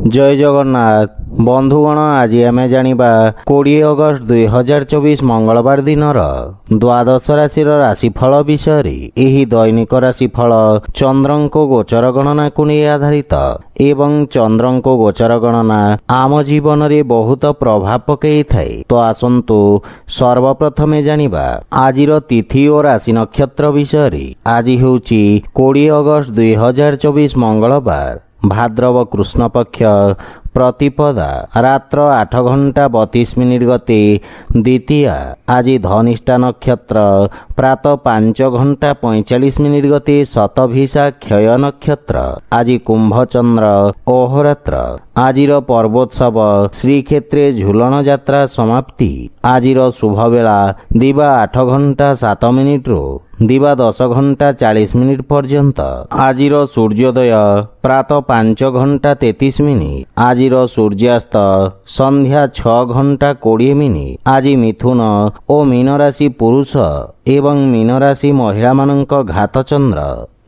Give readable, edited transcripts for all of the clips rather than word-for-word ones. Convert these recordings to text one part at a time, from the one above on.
जय जगन्नाथ बंधुगण आज आम जानिबा 20 अगस्त 2024 मंगलवार दिनर द्वादश राशि राशिफल विषय एही दैनिक राशिफल चंद्रंको गोचर गणना को नहीं आधारित एवं चंद्रंको गोचर गणना आम जीवन रे बहुत प्रभाव पकई थाए। तो आसंतु सर्वप्रथमे जानिबा आजिर तिथि और राशि नक्षत्र विषय। आज हेउची 20 अगस्त 2024 मंगलवार भाद्रव कृष्ण पक्ष प्रतिपदा रात्र 8 घंटा 32 मिनिट गते द्वितीया। आज धनिष्ठा नक्षत्र प्रातः 5 घंटा 45 मिनिट गते शतभिषा क्षय नक्षत्र। आज कुंभचंद्र अहोरात्र। आजिर पर्वोत्सव श्रीक्षेत्रे झुलन यात्रा समाप्ति। आजिर शुभ बेला दिवा 8 घंटा 7 मिनिट रु दिवा 10 घंटा 40 मिनिट पर्यंत। आजिर सूर्योदय प्रातः 5 घंटा 33 मिनिट। आजिर सूर्यास्त संध्या 6 घंटा 20 मिनिट। आज मिथुन और मीन राशि पुरुष एवं मीन राशि महिला मानक घात चंद्र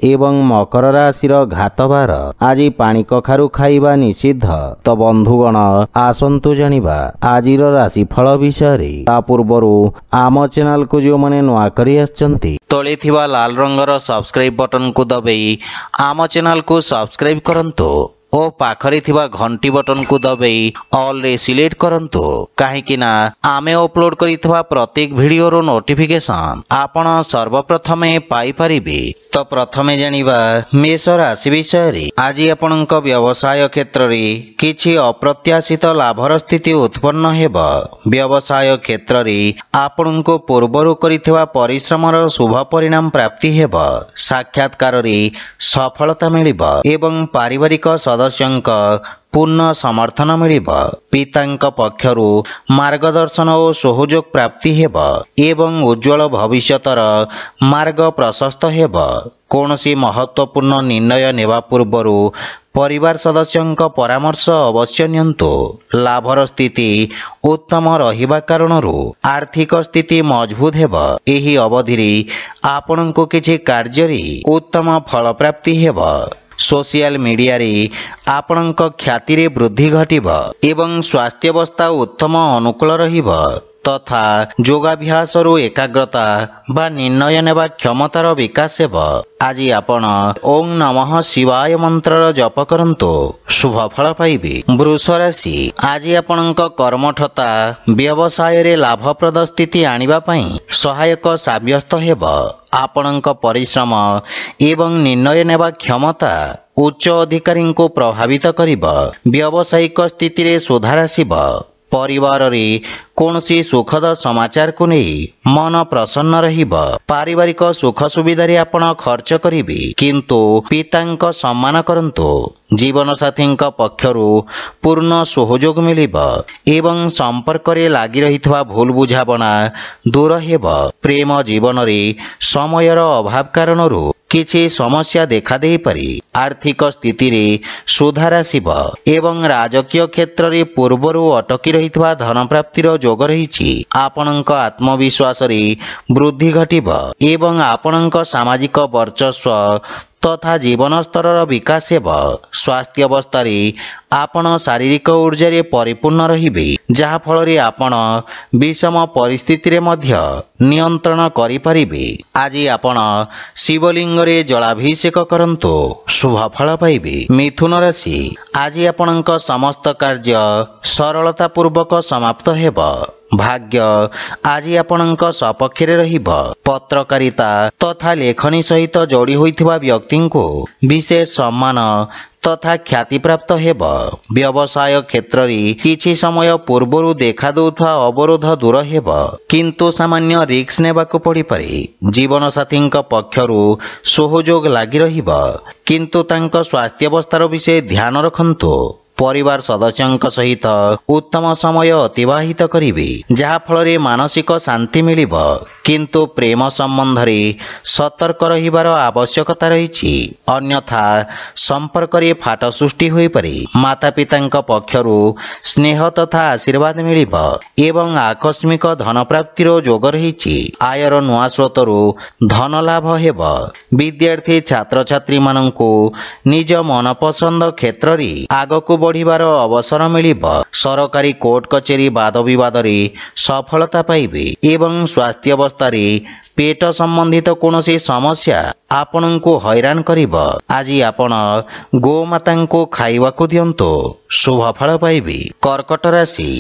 एवं मकर राशि घातबार। आज पानी कखारु खाइबा निषिद्ध। तो बंधुगण आसंतु जानिबा आजिर राशिफल विषय। ता पूर्वरु आम चैनल को जो माने नुआ करी आछंती तळे थिबा लाल रंगर सब्सक्राइब बटन को दबाई आम चैनल को सब्सक्राइब करंतु और पाखरे थिबा घंटी बटन को दबाई ऑल रे सिलेक्ट करंतु काहेकि ना आमे अपलोड करिथबा प्रत्येक वीडियो रो नोटिफिकेशन आपण सर्वप्रथमे पाई परिबे। तो प्रथमे जानिबा मेष राशि विषय। आज आपणक व्यवसाय क्षेत्र रे किछि अप्रत्याशित लाभर स्थिति उत्पन्न हेब। व्यवसाय क्षेत्र रे आपणको पूर्वरु करिथबा परिश्रमर शुभ परिणाम प्राप्ति हेब। साक्षात्कार रे सफलता मिलिब एवं पारिवारिक सदस्यंक पूर्ण समर्थन मिलिब। पितांक पक्षरु मार्गदर्शन और सहयोग प्राप्ति हेब एवं उज्जवल भविष्यतर मार्ग प्रशस्त हेब। कौनसी महत्वपूर्ण निर्णय नेवा पूर्वरु परिवार सदस्यंक परामर्श अवश्य नियंतु। लाभर स्थिति उत्तम रहिबा कारणरु आर्थिक स्थिति मजबूत हेब। एही अवधि रे आपणको किछि कार्य उत्तम फल प्राप्ति हेब। सोशल मीडिया रे आपणक ख्याति रे वृद्धि घटिब एवं स्वास्थ्यावस्था उत्तम अनुकूल रहिब तथा योगाभ्यास रु एकाग्रता बा निर्णय नेबा क्षमतार विकास हेब। आज आपण ओम नमः शिवाय मंत्र जप करंतु शुभ फल पाइबे। वृष राशि। आज आपणक कर्मठता व्यवसाय रे लाभप्रद स्थिति आनिबा पई सहायक साब्यस्त हेब। आपणक परिश्रम एवं निर्णय नेबा क्षमता उच्च अधिकारी को प्रभावित करिब। व्यावसायिक स्थिति रे सुधार आसिब। परिवार रे कौनसी सुखद समाचार को नहीं मन प्रसन्न रहिब। पारिवारिक सुख सुविधा रे आपण खर्च करिबे किंतु पितांक सम्मान करंतु। जीवन साथींक पक्षरु पूर्ण सहयोग मिलिब एवं संपर्क रे लागि रहितवा भूल बुझाबना दूर हेब। प्रेम जीवन रे समयर अभाव कारणरु किछि समस्या देखा देई पारि। आर्थिक स्थिति रे सुधार आसिब एवं राजकीय क्षेत्र रे पूर्वरु अटकी रहितवा धन प्राप्तिर जोग रहिछि। आपणक आत्मविश्वास रे वृद्धि घटिब एवं आपणक सामाजिक वर्चस्व तथा जीवन स्तर विकास हेब। स्वास्थ्य अवस्था रे आपण शारीरिक ऊर्जा रे परिपूर्ण रहिबे जहा फल रे आपण विषम परिस्थिति रे मध्य नियंत्रण करि परिबे। आज आपण शिवलिंग रे जलाभिषेक करंतु शुभ फल पाइबे। मिथुन राशि। आज आपणक समस्त कार्य सरलता पूर्वक समाप्त हेब। भाग्य आज आपणक सपक्ष रे रहिब। पत्रकारिता तथा लेखनी सहित जोड़ी होइथिबा व्यक्ति को विशेष सम्मान तथा ख्याति प्राप्त हेब। व्यवसाय क्षेत्र रे किछि समय पूर्वरु देखा दउथवा अवरोध दूर हेब किंतु सामान्य रिस्क नेबाको पड़ी पारे। जीवन साथींक पक्षरु सहयोग लागि रहिब किंतु तांक स्वास्थ्य अवस्थार विषय ध्यान रखंतु। परिवार सदस्यंक सहित उत्तम समय अतिबाहित करिवे जहा फल रे मानसिक शांति मिलिब କିନ୍ତୁ ପ୍ରେମ ସମ୍ବନ୍ଧରେ ସତର୍କ ରହିବାର ଆବଶ୍ୟକତା ରହିଛି। ଅନ୍ୟଥା ସମ୍ପର୍କରେ ଫାଟ ସୃଷ୍ଟି ହୋଇପାରେ। ମାତାପିତାଙ୍କ ପକ୍ଷରୁ ସ୍ନେହ ତଥା ଆଶୀର୍ବାଦ ମିଳିବ ଏବଂ ଆକସ୍ମିକ ଧନ ପ୍ରାପ୍ତିର ଯୋଗ ରହିଛି। ଆୟର ନୂଆ ସ୍ରୋତରୁ ଧନ ଲାଭ ହେବ। ବିଦ୍ୟାର୍ଥୀ ଛାତ୍ରଛାତ୍ରୀମାନଙ୍କୁ ନିଜ ମନପସନ୍ଦ କ୍ଷେତ୍ରରେ ଆଗକୁ ବଢ଼ିବାର ଅବସର ମିଳିବ। ସରକାରୀ କୋର୍ଟ କଚେରୀ ବାଦ ବିବାଦରେ ସଫଳତା ପାଇବେ ଏବଂ ସ୍ୱାସ୍ଥ୍ୟାବସ୍ଥାରେ ପେଟ ସମ୍ବନ୍ଧିତ କୌଣସି ସମସ୍ୟା ଆପଣଙ୍କୁ ହଇରାଣ କରିବ। ଆଜି ଆପଣ ଗୋମାତାଙ୍କୁ ଖାଇବାକୁ ଦିଅନ୍ତୁ, ଶୁଭ ଫଳ ପାଇବେ। କର୍କଟ ରାଶି,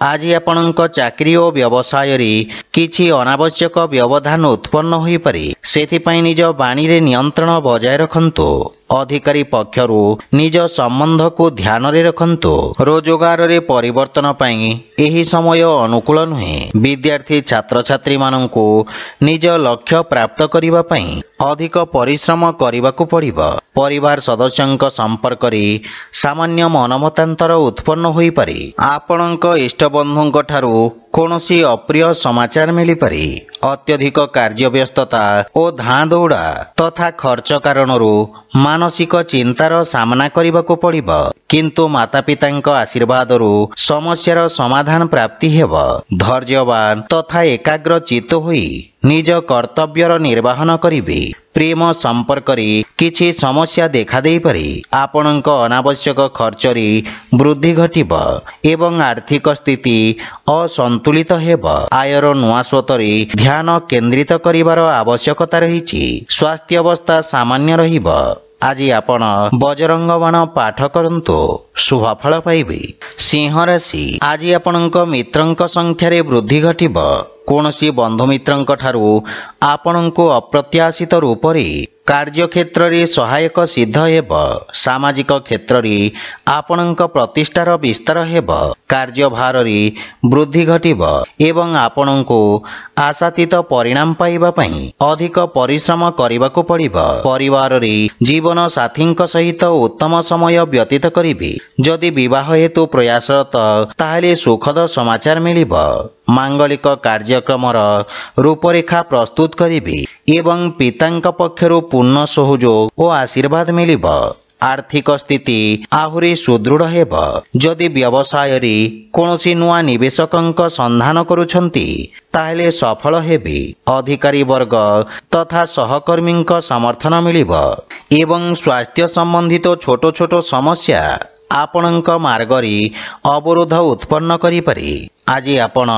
ଆଜି ଆପଣଙ୍କ ଚାକିରି ଓ ବ୍ୟବସାୟରେ କିଛି ଅନାବଶ୍ୟକ ବ୍ୟବଧାନ ଉତ୍ପନ୍ନ ହୋଇପାରେ। ସେଥିପାଇଁ ନିଜ ବାଣୀରେ ନିୟନ୍ତ୍ରଣ ବଜାୟ ରଖନ୍ତୁ। ଅଧିକାରୀ ପକ୍ଷରୁ ନିଜ ସମ୍ବନ୍ଧକୁ ଧ୍ୟାନରେ ରଖନ୍ତୁ। ରୋଜଗାରରେ ପରିବର୍ତ୍ତନ ପାଇଁ ଏହି ସମୟ ଅନୁକୂଳ ନୁହେଁ। ବିଦ୍ୟାର୍ଥୀ ଛାତ୍ରଛାତ୍ରୀମାନଙ୍କୁ ନିଜ ଲକ୍ଷ୍ୟ ପ୍ରାପ୍ତ କରିବା ପାଇଁ ଅଧିକ ପରିଶ୍ରମ କରିବାକୁ ପଡ଼ିବ। ପରିବାର ସଦସ୍ୟଙ୍କ ସମ୍ପର୍କରେ ସାମାନ୍ୟ ମନମତାନ୍ତର ଉତ୍ପନ୍ନ ହୋଇପାରେ। ଆପଣଙ୍କ ଇଷ୍ଟବନ୍ଧୁଙ୍କ ଠାରୁ କୌଣସି ଅପ୍ରିୟ ସମାଚାର ମିଳିପାରେ। ଅତ୍ୟଧିକ କାର୍ଯ୍ୟବ୍ୟସ୍ତତା ଓ ଧାଁ ଦୌଡ଼ା ତଥା ଖର୍ଚ୍ଚ କାରଣରୁ ମାନସିକ ଚିନ୍ତାର ସାମ୍ନା କରିବାକୁ ପଡ଼ିବ। କିନ୍ତୁ ମାତାପିତାଙ୍କ ଆଶୀର୍ବାଦରୁ ସମସ୍ୟାର ସମାଧାନ ପ୍ରାପ୍ତି ହେବ। ଧୈର୍ଯ୍ୟବାନ ତଥା ଏକାଗ୍ର ଚିତ୍ତ ହୋଇ ନିଜ କର୍ତ୍ତବ୍ୟର ନିର୍ବାହନ କରିବେ। ପ୍ରେମ ସମ୍ପର୍କରେ କିଛି ସମସ୍ୟା ଦେଖାଦେଇପାରେ। ଆପଣଙ୍କ ଅନାବଶ୍ୟକ ଖର୍ଚ୍ଚରେ ବୃଦ୍ଧି ଘଟିବ ଏବଂ ଆର୍ଥିକ ସ୍ଥିତି ଅସନ୍ତୁଳିତ ହେବ। ଆୟର ନୂଆ ସ୍ରୋତରେ ଧ୍ୟାନ କେନ୍ଦ୍ରିତ କରିବାର ଆବଶ୍ୟକତା ରହିଛି। ସ୍ୱାସ୍ଥ୍ୟାବସ୍ଥା ସାମାନ୍ୟ ରହିବ। ଆଜି ଆପଣ ବଜରଙ୍ଗ ବାଣ ପାଠ କରନ୍ତୁ, ଶୁଭ ଫଳ ପାଇବେ। ସିଂହ ରାଶି, ଆଜି ଆପଣଙ୍କ ମିତ୍ରଙ୍କ ସଂଖ୍ୟାରେ ବୃଦ୍ଧି ଘଟିବ। କୌଣସି ବନ୍ଧୁମିତ୍ରଙ୍କ ଠାରୁ ଆପଣଙ୍କୁ ଅପ୍ରତ୍ୟାଶିତ ରୂପରେ କାର୍ଯ୍ୟକ୍ଷେତ୍ରରେ ସହାୟକ ସିଦ୍ଧ ହେବ। ସାମାଜିକ କ୍ଷେତ୍ରରେ ଆପଣଙ୍କ ପ୍ରତିଷ୍ଠାର ବିସ୍ତାର ହେବ। କାର୍ଯ୍ୟଭାରରେ ବୃଦ୍ଧି ଘଟିବ ଏବଂ ଆପଣଙ୍କୁ ଆଶାତୀତ ପରିଣାମ ପାଇବା ପାଇଁ ଅଧିକ ପରିଶ୍ରମ କରିବାକୁ ପଡ଼ିବ। ପରିବାରରେ ଜୀବନ ସାଥୀଙ୍କ ସହିତ ଉତ୍ତମ ସମୟ ବ୍ୟତୀତ କରିବେ। ଯଦି ବିବାହ ହେତୁ ପ୍ରୟାସରତ ତାହେଲେ ସୁଖଦ ସମାଚାର ମିଳିବ। ମାଙ୍ଗଳିକ କାର୍ଯ୍ୟକ୍ରମର ରୂପରେଖା ପ୍ରସ୍ତୁତ କରିବେ ଏବଂ ପିତାଙ୍କ ପକ୍ଷରୁ ପୂର୍ଣ୍ଣ ସହଯୋଗ ଓ ଆଶୀର୍ବାଦ ମିଳିବ। ଆର୍ଥିକ ସ୍ଥିତି ଆହୁରି ସୁଦୃଢ଼ ହେବ। ଯଦି ବ୍ୟବସାୟରେ କୌଣସି ନୂଆ ନିବେଶକଙ୍କ ସନ୍ଧାନ କରୁଛନ୍ତି ତାହେଲେ ସଫଳ ହେବେ। ଅଧିକାରୀ ବର୍ଗ ତଥା ସହକର୍ମୀଙ୍କ ସମର୍ଥନ ମିଳିବ ଏବଂ ସ୍ୱାସ୍ଥ୍ୟ ସମ୍ବନ୍ଧିତ ଛୋଟ ଛୋଟ ସମସ୍ୟା ଆପଣଙ୍କ ମାର୍ଗରେ ଅବରୋଧ ଉତ୍ପନ୍ନ କରିପାରେ। ଆଜି ଆପଣ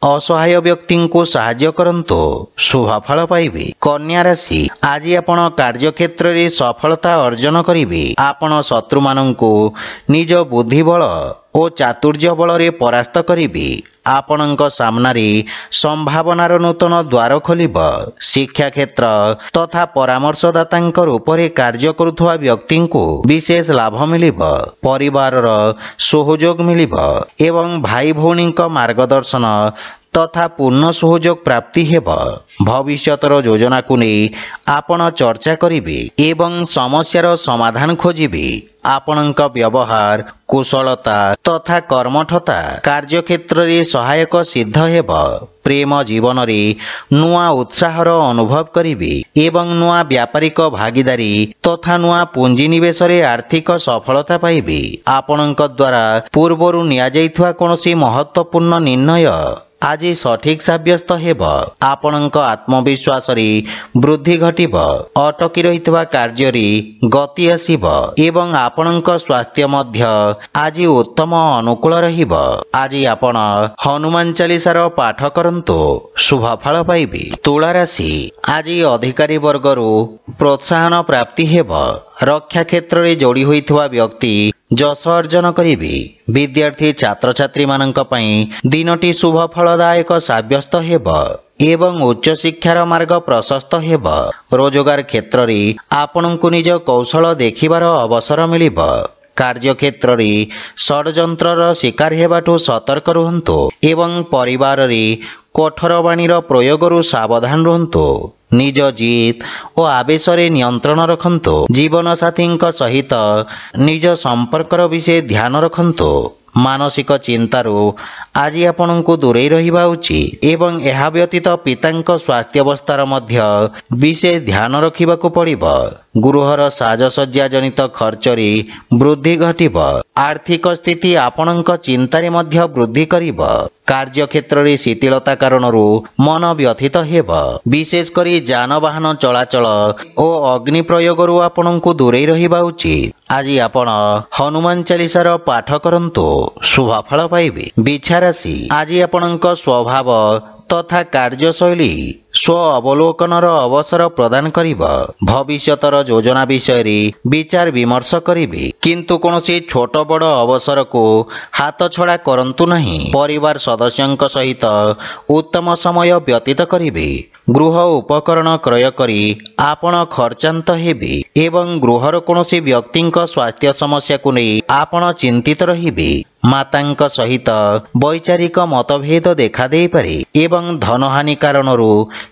ଅସହାୟ ବ୍ୟକ୍ତିଙ୍କୁ ସାହାଯ୍ୟ କରନ୍ତୁ, ଶୁଭ ଫଳ ପାଇବେ। କନ୍ୟା ରାଶି, ଆଜି ଆପଣ କାର୍ଯ୍ୟକ୍ଷେତ୍ରରେ ସଫଳତା ଅର୍ଜନ କରିବେ। ଆପଣ ଶତ୍ରୁମାନଙ୍କୁ ନିଜ ବୁଦ୍ଧିବଳ ଓ ଚାତୁର୍ଯ୍ୟ ବଳରେ ପରାସ୍ତ କରିବେ। ଆପଣଙ୍କ ସାମ୍ନାରେ ସମ୍ଭାବନାର ନୂତନ ଦ୍ୱାର ଖୋଲିବ। ଶିକ୍ଷାକ୍ଷେତ୍ର ତଥା ପରାମର୍ଶଦାତାଙ୍କ ରୂପରେ କାର୍ଯ୍ୟ କରୁଥିବା ବ୍ୟକ୍ତିଙ୍କୁ ବିଶେଷ ଲାଭ ମିଳିବ। ପରିବାରର ସହଯୋଗ ମିଳିବ ଏବଂ ଭାଇ ଭଉଣୀଙ୍କ ମାର୍ଗଦର୍ଶନ ତଥା ପୂର୍ଣ୍ଣ ସହଯୋଗ ପ୍ରାପ୍ତି ହେବ। ଭବିଷ୍ୟତର ଯୋଜନାକୁ ନେଇ ଆପଣ ଚର୍ଚ୍ଚା କରିବେ ଏବଂ ସମସ୍ୟାର ସମାଧାନ ଖୋଜିବେ। ଆପଣଙ୍କ ବ୍ୟବହାର, କୁଶଳତା ତଥା କର୍ମଠତା କାର୍ଯ୍ୟକ୍ଷେତ୍ରରେ ସହାୟକ ସିଦ୍ଧ ହେବ। ପ୍ରେମ ଜୀବନରେ ନୂଆ ଉତ୍ସାହର ଅନୁଭବ କରିବେ ଏବଂ ନୂଆ ବ୍ୟାପାରିକ ଭାଗିଦାରୀ ତଥା ନୂଆ ପୁଞ୍ଜିନିବେଶରେ ଆର୍ଥିକ ସଫଳତା ପାଇବେ। ଆପଣଙ୍କ ଦ୍ୱାରା ପୂର୍ବରୁ ନିଆଯାଇଥିବା କୌଣସି ମହତ୍ତ୍ୱପୂର୍ଣ୍ଣ ନିର୍ଣ୍ଣୟ ଆଜି ସଠିକ୍ ସାବ୍ୟସ୍ତ ହେବ। ଆପଣଙ୍କ ଆତ୍ମବିଶ୍ୱାସରେ ବୃଦ୍ଧି ଘଟିବ। ଅଟକି ରହିଥିବା କାର୍ଯ୍ୟରେ ଗତି ଆସିବ ଏବଂ ଆପଣଙ୍କ ସ୍ୱାସ୍ଥ୍ୟ ମଧ୍ୟ ଆଜି ଉତ୍ତମ ଅନୁକୂଳ ରହିବ। ଆଜି ଆପଣ ହନୁମାନ ଚାଳିଶାର ପାଠ କରନ୍ତୁ, ଶୁଭ ଫଳ ପାଇବେ। ତୁଳା ରାଶି, ଆଜି ଅଧିକାରୀ ବର୍ଗରୁ ପ୍ରୋତ୍ସାହନ ପ୍ରାପ୍ତି ହେବ। ରକ୍ଷା କ୍ଷେତ୍ରରେ ଯୋଡ଼ି ହୋଇଥିବା ବ୍ୟକ୍ତି ଯଶ ଅର୍ଜନ କରିବେ। ବିଦ୍ୟାର୍ଥୀ ଛାତ୍ରଛାତ୍ରୀମାନଙ୍କ ପାଇଁ ଦିନଟି ଶୁଭ ଫଳଦାୟକ ସାବ୍ୟସ୍ତ ହେବ ଏବଂ ଉଚ୍ଚଶିକ୍ଷାର ମାର୍ଗ ପ୍ରଶସ୍ତ ହେବ। ରୋଜଗାର କ୍ଷେତ୍ରରେ ଆପଣଙ୍କୁ ନିଜ କୌଶଳ ଦେଖିବାର ଅବସର ମିଳିବ। କାର୍ଯ୍ୟକ୍ଷେତ୍ରରେ ଷଡ଼ଯନ୍ତ୍ରର ଶିକାର ହେବାଠୁ ସତର୍କ ରୁହନ୍ତୁ ଏବଂ ପରିବାରରେ କଠୋର ବାଣୀର ପ୍ରୟୋଗରୁ ସାବଧାନ ରୁହନ୍ତୁ। ନିଜ ଜିଦ୍ ଓ ଆବେଶରେ ନିୟନ୍ତ୍ରଣ ରଖନ୍ତୁ। ଜୀବନସାଥୀଙ୍କ ସହିତ ନିଜ ସମ୍ପର୍କର ବିଷୟ ଧ୍ୟାନ ରଖନ୍ତୁ। ମାନସିକ ଚିନ୍ତାରୁ ଆଜି ଆପଣଙ୍କୁ ଦୂରେଇ ରହିବା ଉଚିତ ଏବଂ ଏହା ବ୍ୟତୀତ ପିତାଙ୍କ ସ୍ୱାସ୍ଥ୍ୟାବସ୍ଥାର ମଧ୍ୟ ବିଶେଷ ଧ୍ୟାନ ରଖିବାକୁ ପଡ଼ିବ। ଗୃହର ସାଜସଜ୍ଜା ଜନିତ ଖର୍ଚ୍ଚରେ ବୃଦ୍ଧି ଘଟିବ। ଆର୍ଥିକ ସ୍ଥିତି ଆପଣଙ୍କ ଚିନ୍ତାରେ ମଧ୍ୟ ବୃଦ୍ଧି କରିବ। କାର୍ଯ୍ୟକ୍ଷେତ୍ରରେ ଶିଥିଳତା କାରଣରୁ ମନ ବ୍ୟଥିତ ହେବ। ବିଶେଷ କରି ଯାନବାହନ ଚଳାଚଳ ଓ ଅଗ୍ନି ପ୍ରୟୋଗରୁ ଆପଣଙ୍କୁ ଦୂରେଇ ରହିବା ଉଚିତ। ଆଜି ଆପଣ ହନୁମାନ ଚାଳିଶାର ପାଠ କରନ୍ତୁ, ଶୁଭଫଳ ପାଇବେ। ବିଛା ରାଶି, ଆଜି ଆପଣଙ୍କ ସ୍ୱଭାବ ତଥା କାର୍ଯ୍ୟଶୈଳୀ ସ୍ୱ ଅବଲୋକନର ଅବସର ପ୍ରଦାନ କରିବ। ଭବିଷ୍ୟତର ଯୋଜନା ବିଷୟରେ ବିଚାର ବିମର୍ଶ କରିବେ, କିନ୍ତୁ କୌଣସି ଛୋଟ ବଡ଼ ଅବସରକୁ ହାତଛଡ଼ା କରନ୍ତୁ ନାହିଁ। ପରିବାର ସଦସ୍ୟଙ୍କ ସହିତ ଉତ୍ତମ ସମୟ ବ୍ୟତୀତ କରିବେ। ଗୃହ ଉପକରଣ କ୍ରୟ କରି ଆପଣ ଖର୍ଚ୍ଚାନ୍ତ ହେବେ ଏବଂ ଗୃହର କୌଣସି ବ୍ୟକ୍ତିଙ୍କ ସ୍ୱାସ୍ଥ୍ୟ ସମସ୍ୟାକୁ ନେଇ ଆପଣ ଚିନ୍ତିତ ରହିବେ। ମାତାଙ୍କ ସହିତ ବୈଚାରିକ ମତଭେଦ ଦେଖାଦେଇପାରେ ଏବଂ ଧନହାନି କାରଣରୁ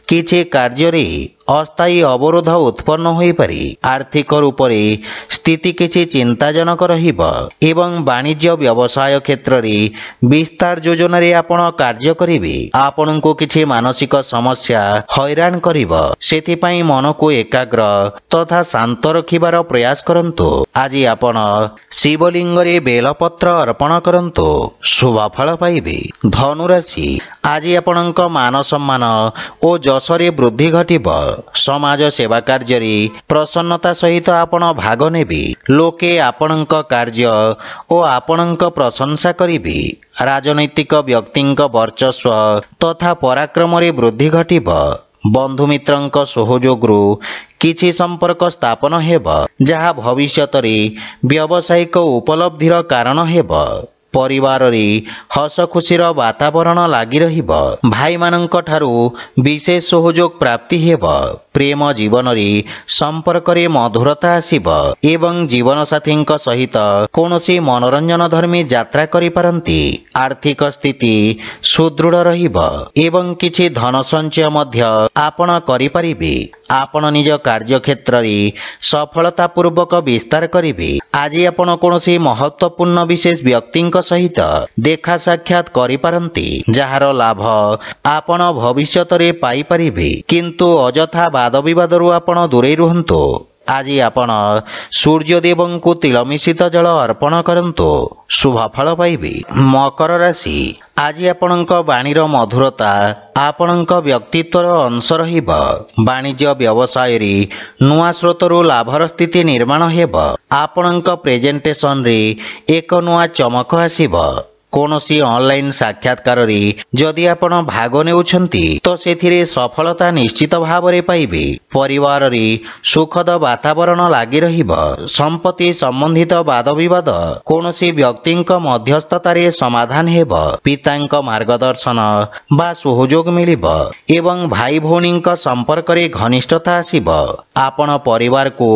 କିଛି କାର୍ଯ୍ୟରେ ଅସ୍ଥାୟୀ ଅବରୋଧ ଉତ୍ପନ୍ନ ହୋଇପାରେ। ଆର୍ଥିକ ରୂପରେ ସ୍ଥିତି କିଛି ଚିନ୍ତାଜନକ ରହିବ ଏବଂ ବାଣିଜ୍ୟ ବ୍ୟବସାୟ କ୍ଷେତ୍ରରେ ବିସ୍ତାର ଯୋଜନାରେ ଆପଣ କାର୍ଯ୍ୟ କରିବେ। ଆପଣଙ୍କୁ କିଛି ମାନସିକ ସମସ୍ୟା ହଇରାଣ କରିବ, ସେଥିପାଇଁ ମନକୁ ଏକାଗ୍ର ତଥା ଶାନ୍ତ ରଖିବାର ପ୍ରୟାସ କରନ୍ତୁ। ଆଜି ଆପଣ ଶିବଲିଙ୍ଗରେ ବେଲପତ୍ର ଅର୍ପଣ କରନ୍ତୁ, ଶୁଭଫଳ ପାଇବେ। ଧନୁରାଶି, ଆଜି ଆପଣଙ୍କ ମାନ ସମ୍ମାନ ଓ ଯଶରେ ବୃଦ୍ଧି ଘଟିବ। ସମାଜ ସେବା କାର୍ଯ୍ୟରେ ପ୍ରସନ୍ନତା ସହିତ ଆପଣ ଭାଗ ନେବେ। ଲୋକେ ଆପଣଙ୍କ କାର୍ଯ୍ୟ ଓ ଆପଣଙ୍କ ପ୍ରଶଂସା କରିବେ। ରାଜନୈତିକ ବ୍ୟକ୍ତିଙ୍କ ବର୍ଚସ୍ୱ ତଥା ପରାକ୍ରମରେ ବୃଦ୍ଧି ଘଟିବ। ବନ୍ଧୁମିତ୍ରଙ୍କ ସହଯୋଗରୁ କିଛି ସମ୍ପର୍କ ସ୍ଥାପନ ହେବ, ଯାହା ଭବିଷ୍ୟତରେ ବ୍ୟବସାୟିକ ଉପଲବ୍ଧିର କାରଣ ହେବ। ପରିବାରରେ ହସ ଖୁସିର ବାତାବରଣ ଲାଗି ରହିବ। ଭାଇମାନଙ୍କ ଠାରୁ ବିଶେଷ ସହଯୋଗ ପ୍ରାପ୍ତି ହେବ। ପ୍ରେମ ଜୀବନରେ ସମ୍ପର୍କରେ ମଧୁରତା ଆସିବ ଏବଂ ଜୀବନସାଥୀଙ୍କ ସହିତ କୌଣସି ମନୋରଞ୍ଜନ ଧର୍ମୀ ଯାତ୍ରା କରିପାରନ୍ତି। ଆର୍ଥିକ ସ୍ଥିତି ସୁଦୃଢ଼ ରହିବ ଏବଂ କିଛି ଧନ ସଞ୍ଚୟ ମଧ୍ୟ ଆପଣ କରିପାରିବେ। ଆପଣ ନିଜ କାର୍ଯ୍ୟକ୍ଷେତ୍ରରେ ସଫଳତାପୂର୍ବକ ବିସ୍ତାର କରିବେ। ଆଜି ଆପଣ କୌଣସି ମହତ୍ୱପୂର୍ଣ୍ଣ ବିଶେଷ ବ୍ୟକ୍ତିଙ୍କ ସହିତ ଦେଖା ସାକ୍ଷାତ କରିପାରନ୍ତି, ଯାହାର ଲାଭ ଆପଣ ଭବିଷ୍ୟତରେ ପାଇପାରିବେ, କିନ୍ତୁ ଅଯଥା ବାଦବିବାଦରୁ ଆପଣ ଦୂରେଇ ରୁହନ୍ତୁ। ଆଜି ଆପଣ ସୂର୍ଯ୍ୟଦେବଙ୍କୁ ତିଳ ମିଶ୍ରିତ ଜଳ ଅର୍ପଣ କରନ୍ତୁ, ଶୁଭଫଳ ପାଇବେ। ମକର ରାଶି, ଆଜି ଆପଣଙ୍କ ବାଣୀର ମଧୁରତା ଆପଣଙ୍କ ବ୍ୟକ୍ତିତ୍ୱର ଅଂଶ ରହିବ। ବାଣିଜ୍ୟ ବ୍ୟବସାୟରେ ନୂଆ ସ୍ରୋତରୁ ଲାଭର ସ୍ଥିତି ନିର୍ମାଣ ହେବ। ଆପଣଙ୍କ ପ୍ରେଜେଣ୍ଟେସନରେ ଏକ ନୂଆ ଚମକ ଆସିବ। କୌଣସି ଅନଲାଇନ୍ ସାକ୍ଷାତକାରରେ ଯଦି ଆପଣ ଭାଗ ନେଉଛନ୍ତି ତ ସେଥିରେ ସଫଳତା ନିଶ୍ଚିତ ଭାବରେ ପାଇବେ। ପରିବାରରେ ସୁଖଦ ବାତାବରଣ ଲାଗି ରହିବ। ସମ୍ପତ୍ତି ସମ୍ବନ୍ଧିତ ବାଦବିବାଦ କୌଣସି ବ୍ୟକ୍ତିଙ୍କ ମଧ୍ୟସ୍ଥତାରେ ସମାଧାନ ହେବ। ପିତାଙ୍କ ମାର୍ଗଦର୍ଶନ ବା ସହଯୋଗ ମିଳିବ ଏବଂ ଭାଇ ଭଉଣୀଙ୍କ ସମ୍ପର୍କରେ ଘନିଷ୍ଠତା ଆସିବ। ଆପଣ ପରିବାରକୁ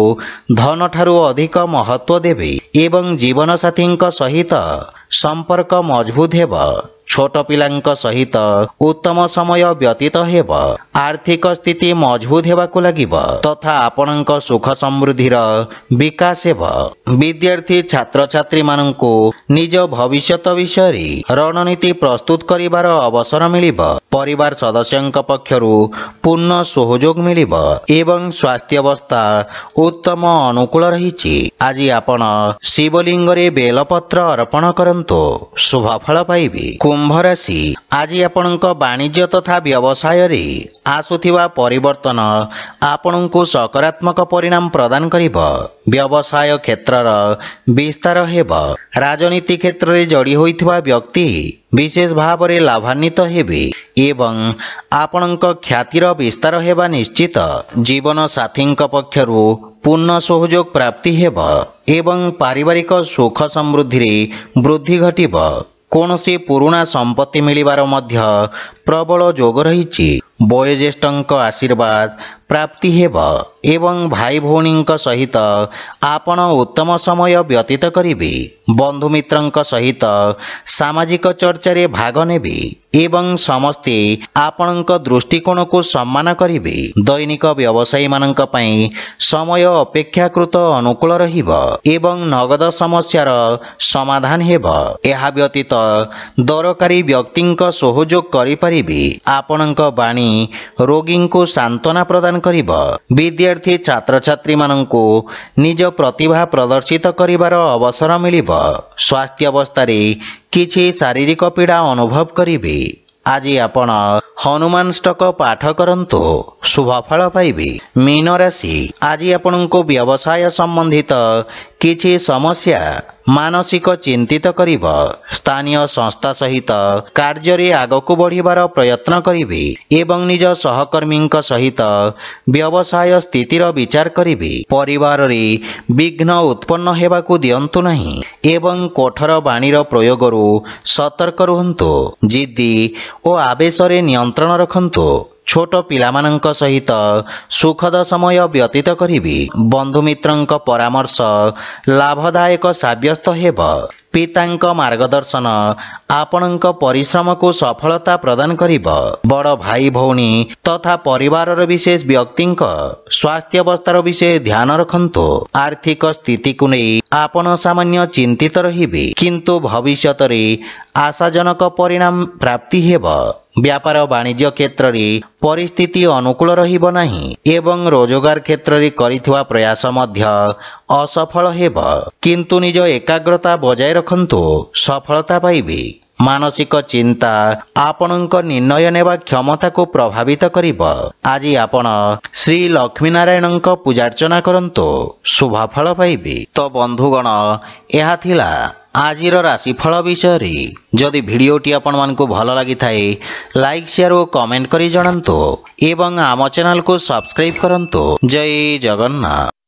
ଧନଠାରୁ ଅଧିକ ମହତ୍ୱ ଦେବେ ଏବଂ ଜୀବନସାଥୀଙ୍କ ସହିତ ସମ୍ପର୍କ ମଜବୁତ ହେବ। ଛୋଟ ପିଲାଙ୍କ ସହିତ ଉତ୍ତମ ସମୟ ବ୍ୟତୀତ ହେବ। ଆର୍ଥିକ ସ୍ଥିତି ମଜବୁତ ହେବାକୁ ଲାଗିବ ତଥା ଆପଣଙ୍କ ସୁଖ ସମୃଦ୍ଧିର ବିକାଶ ହେବ। ବିଦ୍ୟାର୍ଥୀ ଛାତ୍ରଛାତ୍ରୀମାନଙ୍କୁ ନିଜ ଭବିଷ୍ୟତ ବିଷୟରେ ରଣନୀତି ପ୍ରସ୍ତୁତ କରିବାର ଅବସର ମିଳିବ। ପରିବାର ସଦସ୍ୟଙ୍କ ପକ୍ଷରୁ ପୂର୍ଣ୍ଣ ସହଯୋଗ ମିଳିବ ଏବଂ ସ୍ୱାସ୍ଥ୍ୟାବସ୍ଥା ଉତ୍ତମ ଅନୁକୂଳ ରହିଛି। ଆଜି ଆପଣ ଶିବଲିଙ୍ଗରେ ବେଲପତ୍ର ଅର୍ପଣ କରନ୍ତୁ, ଶୁଭଫଳ ପାଇବେ। କୁମ୍ଭ ରାଶି, ଆଜି ଆପଣଙ୍କ ବାଣିଜ୍ୟ ତଥା ବ୍ୟବସାୟରେ ଆସୁଥିବା ପରିବର୍ତ୍ତନ ଆପଣଙ୍କୁ ସକାରାତ୍ମକ ପରିଣାମ ପ୍ରଦାନ କରିବ। ବ୍ୟବସାୟ କ୍ଷେତ୍ରର ବିସ୍ତାର ହେବ। ରାଜନୀତି କ୍ଷେତ୍ରରେ ଯୋଡ଼ି ହୋଇଥିବା ବ୍ୟକ୍ତି ବିଶେଷ ଭାବରେ ଲାଭାନ୍ୱିତ ହେବେ ଏବଂ ଆପଣଙ୍କ ଖ୍ୟାତିର ବିସ୍ତାର ହେବା ନିଶ୍ଚିତ। ଜୀବନ ସାଥୀଙ୍କ ପକ୍ଷରୁ ପୂର୍ଣ୍ଣ ସହଯୋଗ ପ୍ରାପ୍ତି ହେବ ଏବଂ ପାରିବାରିକ ସୁଖ ସମୃଦ୍ଧିରେ ବୃଦ୍ଧି ଘଟିବ। କୌଣସି ପୁରୁଣା ସମ୍ପତ୍ତି ମିଳିବାର ମଧ୍ୟ ପ୍ରବଳ ଯୋଗ ରହିଛି। ବୟୋଜ୍ୟେଷ୍ଠଙ୍କ ଆଶୀର୍ବାଦ प्राप्ति हेब एवं भाई भौणी सहित आपण उत्तम समय व्यतीत करिबे। बंधु मित्रंक सहित सामाजिक चर्चा रे भाग नेबे एवं समस्ते आपणक दृष्टिकोण को सम्मान करिबे। दैनिक व्यवसायी मानक पई समय अपेक्षाकृत अनुकूल रहिब एवं नगद समस्यार समाधान हेब। एहा व्यतीत दरकारी व्यक्तिंक सहयोग करि परिबे। आपणक बाणी रोगी को सांत्वना प्रदान करिब। विद्यार्थी छात्र छात्री मानंको निज प्रतिभा प्रदर्शित करिवार अवसर मिलिब। स्वास्थ्य अवस्था रे किछि शारीरिक पीड़ा अनुभव करिबे। आज आपण हनुमान स्टक पाठ करंतु शुभ फल पाइबे। मीन राशि आज आपनको व्यवसाय संबंधित किछि समस्या मानसिक चिंतित करिब। स्थानीय संस्था सहित कार्य रे आगको बढ़िबार प्रयत्न करिबे एवं निज सहकर्मी सहित व्यवसाय स्थितिर विचार करिबे। परिवार रे विघ्न उत्पन्न हेबाकू दियंतु नहीं एवं कठोर बाणीर प्रयोगरू सतर्क रुहंतु। जिद्दी ओ आवेश रे नियंत्रण रखंतु। छोट पिलामानंक सहित सुखद समय व्यतीत करिबे। बंधु मित्रंक परामर्श लाभदायक साब्यस्त हेब। पितांक मार्गदर्शन आपणक परिश्रम को सफलता प्रदान करिब। बड़ भाई भौणी तथा परिवारर विशेष व्यक्तिंक स्वास्थ्य अवस्थार विषय ध्यान रखंतु। आर्थिक स्थिति को नहीं आपण सामान्य चिंतित रहिबे किंतु भविष्यत रे आशाजनक परिणाम प्राप्ति हेब। व्यापार वाणिज्य क्षेत्र रे परिस्थिति अनुकूल रहिब नाही एवं रोजगार क्षेत्र रे करिथुआ प्रयास मध्य असफल हेब किंतु निज एकाग्रता बजाय रखंतु सफलता पाइबे। मानसिक चिंता आपणक निर्णय नेबा क्षमता को प्रभावित करिब। आज आपण श्री लक्ष्मी नारायणक पूजार्चना करंतु शुभ फल पाइबे। तो बंधुगण एहा थिला आजिर राशिफल विषय रे। जदि भिडियोटी आपण मानकु भल लागि थाए लाइक शेयर और कमेंट करी जणांतु एवं आम चैनल को सब्सक्राइब करंतु। जय जगन्नाथ।